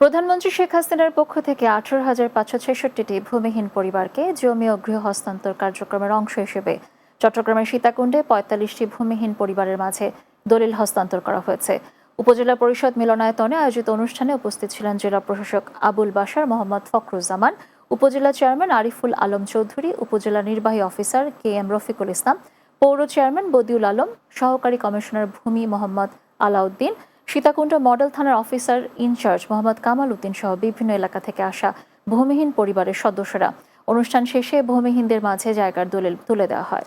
প্রধানমন্ত্রী শেখ হাসিনার পক্ষ থেকে 18,566টি ভূমিহীন পরিবারকে জমি ও গৃহ হস্তান্তর কার্যক্রমের অংশ হিসেবে চট্টগ্রামের সীতাকুণ্ডে 45টি ভূমিহীন পরিবারের মাঝে দলিল হস্তান্তর করা হয়েছে। উপজেলা পরিষদ মিলনায়তনে আয়োজিত অনুষ্ঠানে উপস্থিত ছিলেন জেলা প্রশাসক আবুল বাশার মোহাম্মদ ফখরুজ্জামান, উপজেলা চেয়ারম্যান আরিফুল আলম চৌধুরী, উপজেলা নির্বাহী অফিসার KM রফিকুল ইসলাম, পৌর চেয়ারম্যান বদিউল আলম, সহকারী কমিশনার ভূমি মোহাম্মদ আলাউদ্দিন, সীতাকুণ্ড মডেল থানার অফিসার ইনচার্জ মোহাম্মদ কামাল উদ্দিন সহ বিভিন্ন এলাকা থেকে আসা ভূমিহীন পরিবারের সদস্যরা। অনুষ্ঠান শেষে ভূমিহীনদের মাঝে জায়গার দলিল তুলে দেওয়া হয়।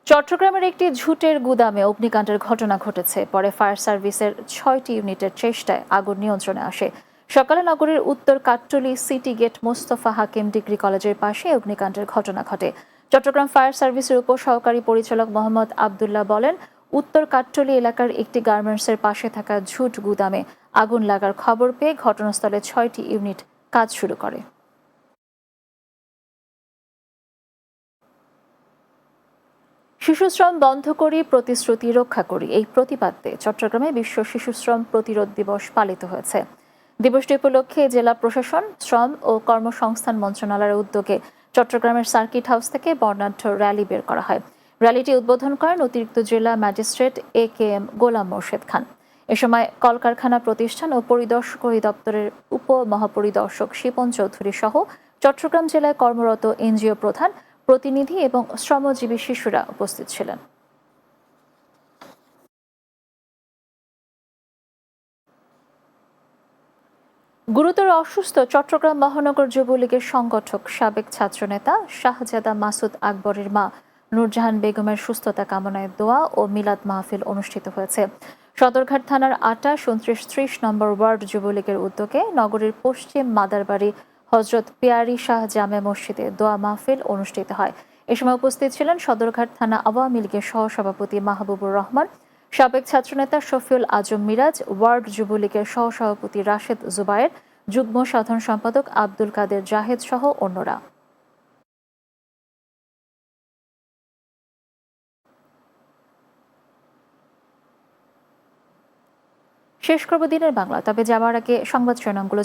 চট্টগ্রামের একটি ঝুটের গুদামে অগ্নিকাণ্ডের ঘটনা ঘটেছে। পরে ফায়ার সার্ভিসের 6টি ইউনিটের চেষ্টায় আগুন নিয়ন্ত্রণে আসে। সকালে নগরীর উত্তর কাট্টলী সিটি গেট মোস্তফা হাকিম ডিগ্রি কলেজের পাশে অগ্নিকাণ্ডের ঘটনা ঘটে। চট্টগ্রাম ফায়ার সার্ভিসের উপসহকারী পরিচালক মোহাম্মদ আবদুল্লাহ বলেন, উত্তর কাট্টলী এলাকার একটি গার্মেন্টসের পাশে থাকা ঝুট গুদামে আগুন লাগার খবর পেয়ে ঘটনাস্থলে 6টি ইউনিট কাজ শুরু করে। শিশুশ্রম বন্ধ করি, প্রতিশ্রুতি রক্ষা করি, এই প্রতিপাদ্যে চট্টগ্রামে বিশ্ব শিশুশ্রম প্রতিরোধ দিবস পালিত হয়েছে। দিবসটি উপলক্ষে জেলা প্রশাসন, শ্রম ও কর্মসংস্থান মন্ত্রণালয়ের উদ্যোগে চট্টগ্রামের সার্কিট হাউস থেকে বর্ণাঢ্য র্যালি বের করা হয়। র্যালিটি উদ্বোধন করেন অতিরিক্ত জেলা ম্যাজিস্ট্রেট AKM গোলাম মোর্শেদ খান। এ সময় কলকারখানা প্রতিষ্ঠান ও পরিদর্শক অধিদপ্তরের উপমহাপরিদর্শক শিপন চৌধুরী সহ চট্টগ্রাম জেলায় কর্মরত NGO প্রধান, প্রতিনিধি এবং শ্রমজীবী শিশুরা উপস্থিত ছিলেন। গুরুতর অসুস্থ চট্টগ্রাম মহানগর যুবলীগের সংগঠক সাবেক ছাত্রনেতা শাহজাদা মাসুদ আকবরের মা নূরজাহান বেগমের সুস্থতা কামনায় দোয়া ও মিলাদ মাহফিল অনুষ্ঠিত হয়েছে। সদরঘাট থানার 28, 29, 30 নম্বর ওয়ার্ড যুবলীগের উদ্যোগে নগরীর পশ্চিম মাদারবাড়ি হজরত পিয়ারি শাহ জামে মসজিদে দোয়া মাহফিল অনুষ্ঠিত হয়। এ সময় উপস্থিত ছিলেন সদরঘাট থানা আওয়ামী লীগের সহসভাপতি মাহবুবুর রহমান, সাবেক ছাত্রনেতা শফিউল আজম মিরাজ, ওয়ার্ড যুবলীগের সহসভাপতি রাশেদ জুবায়ের, যুগ্ম সাধারণ সম্পাদক আব্দুল কাদের জাহেদ সহ অন্যরা। শেষ করব দিনের বাংলা, তবে যাওয়ার আগে সংবাদ শিরোনামগুলো